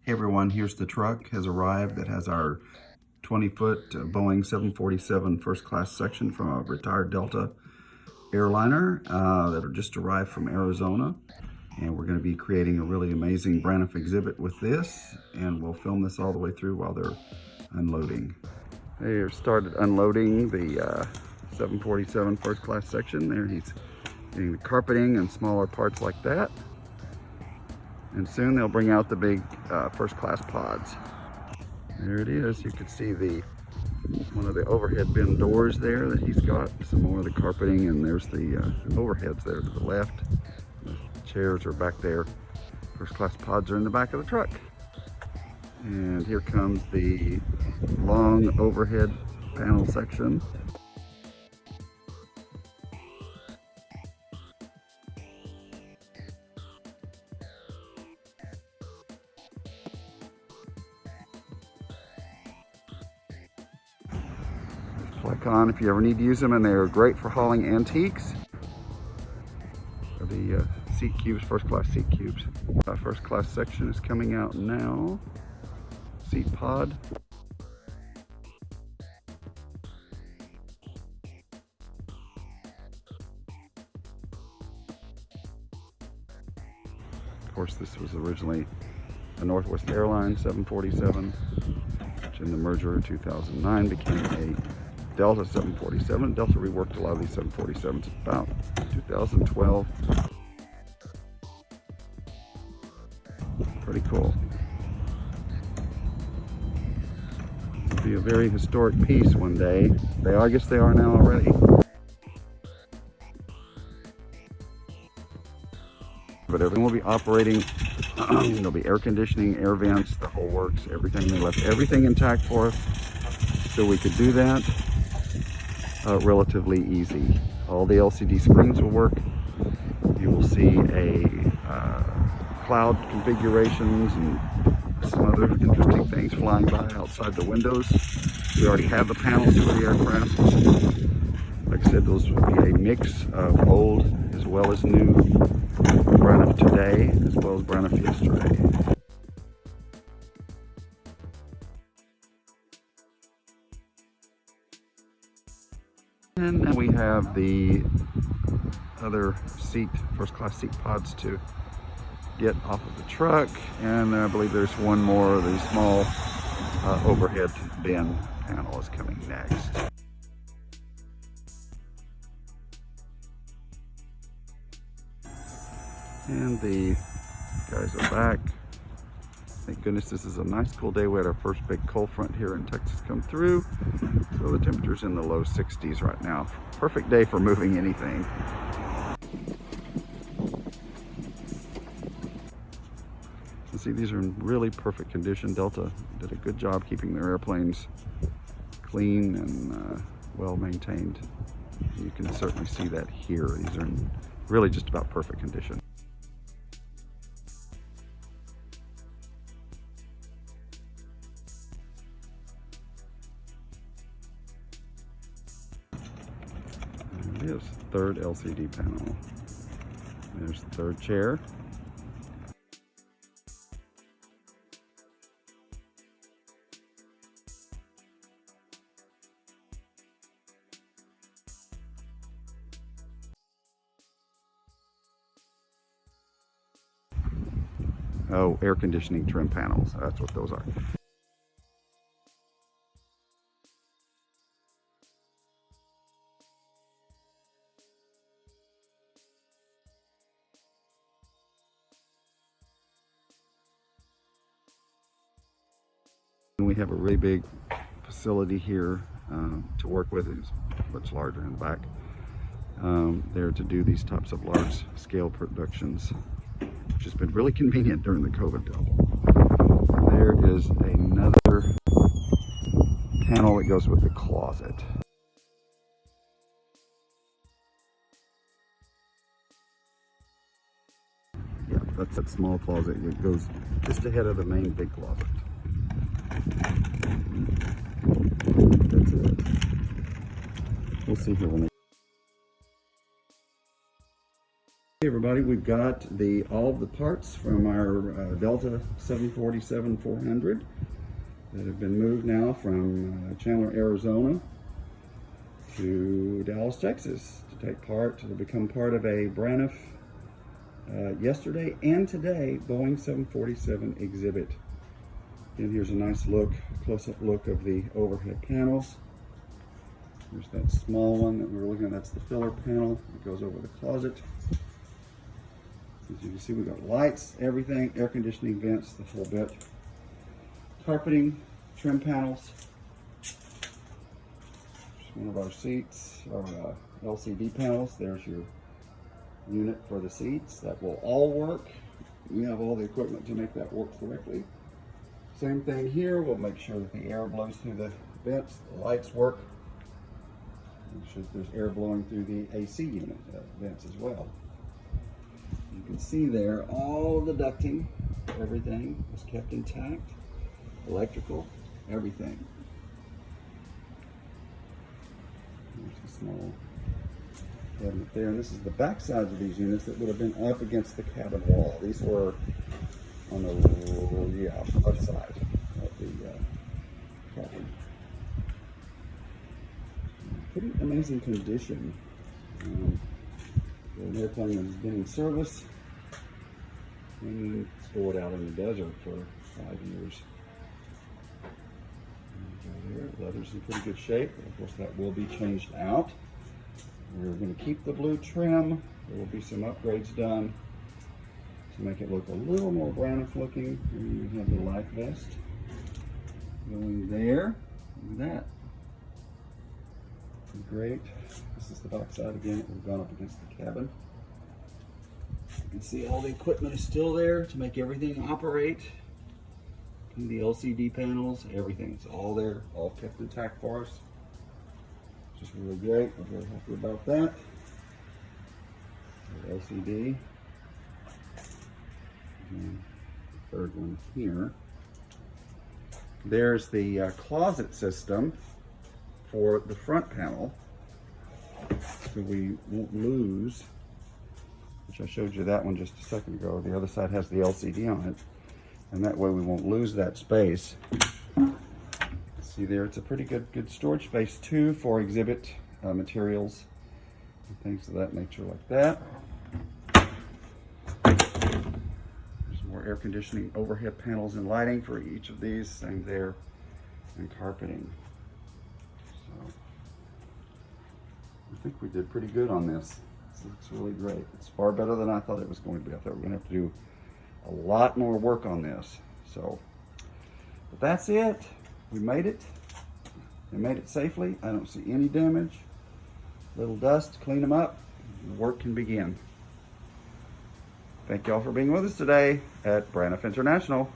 Hey everyone, here's the truck has arrived that has our 20-foot Boeing 747 first class section from a retired Delta airliner that are just arrived from Arizona. And we're going to be creating a really amazing Braniff exhibit with this, and we'll film this all the way through while they're unloading. They have started unloading the 747 first class section. There he's getting the carpeting and smaller parts like that. And soon they'll bring out the big first class pods. There it is. You can see one of the overhead bin doors there that he's got. Some more of the carpeting, and there's the overheads there to the left. The chairs are back there. First class pods are in the back of the truck. And here comes the long overhead panel section. Click on if you ever need to use them, and they are great for hauling antiques. The seat cubes, first class seat cubes. First class section is coming out now. Seat pod. Of course, this was originally a Northwest Airlines 747, which in the merger in 2009 became a Delta 747. Delta reworked a lot of these 747s about 2012. Pretty cool. It'll be a very historic piece one day. I guess they are now already. But everything will be operating. There'll be air conditioning, air vents, the whole works, everything. They left everything intact for us, so we could do that relatively easy. All the LCD screens will work. You will see cloud configurations and some other interesting things flying by outside the windows. We already have the panels for the aircraft. Like I said, those will be a mix of old as well as new Braniff today, as well as Braniff yesterday. And then we have the other first class seat pods to get off of the truck. And I believe there's one more of the small overhead bin panel is coming next. And the guys are back. Thank goodness this is a nice cool day. We had our first big cold front here in Texas come through. So the temperature's in the low 60s right now. Perfect day for moving anything. You see, these are in really perfect condition. Delta did a good job keeping their airplanes clean and well maintained. You can certainly see that here. These are in really just about perfect condition. There it is, third LCD panel. There's the third chair. Oh, air conditioning trim panels. That's what those are. We have a really big facility here to work with. It's much larger in the back. There to do these types of large scale productions, which has been really convenient during the COVID delta. There is another panel that goes with the closet. Yeah, that's that small closet. It goes just ahead of the main big closet. That's it. We'll see here when they Hey everybody, we've got all of the parts from our Delta 747-400 that have been moved now from Chandler, Arizona to Dallas, Texas to become part of a Braniff yesterday and today Boeing 747 exhibit. And here's a nice close-up look of the overhead panels. There's that small one that we were looking at, that's the filler panel that goes over the closet. As you can see, we've got lights, everything, air conditioning, vents, the whole bit. Carpeting, trim panels. Just one of our seats, our LCD panels. There's your unit for the seats. That will all work. We have all the equipment to make that work correctly. Same thing here. We'll make sure that the air blows through the vents, the lights work. Make sure that there's air blowing through the AC unit vents as well. You can see there all the ducting, everything was kept intact, electrical, everything. There's a small cabinet there, and this is the back sides of these units that would have been up against the cabin wall. These were on the left side of the cabin. Pretty amazing condition. An airplane that has been in service and stored out in the desert for 5 years. There, leather's in pretty good shape. Of course, that will be changed out. We're going to keep the blue trim. There will be some upgrades done to make it look a little more Braniff looking. We have the life vest going there. Look at that. Great. This is the back side again. We've gone up against the cabin. You can see all the equipment is still there to make everything operate. The LCD panels, everything. It's all there, all kept intact for us. Just really great. I'm very happy about that. The LCD. And the third one here. There's the closet system for the front panel, so we won't lose, which I showed you that one just a second ago. The other side has the LCD on it, and that way we won't lose that space. See there, it's a pretty good storage space too for exhibit materials and things of that nature like that. There's more air conditioning, overhead panels and lighting for each of these, same there, and carpeting. I think we did pretty good on this. This looks really great. It's far better than I thought it was going to be. I thought we were going to have to do a lot more work on this. So, but that's it. We made it. We made it safely. I don't see any damage. Little dust, clean them up, and the work can begin. Thank y'all for being with us today at Braniff International.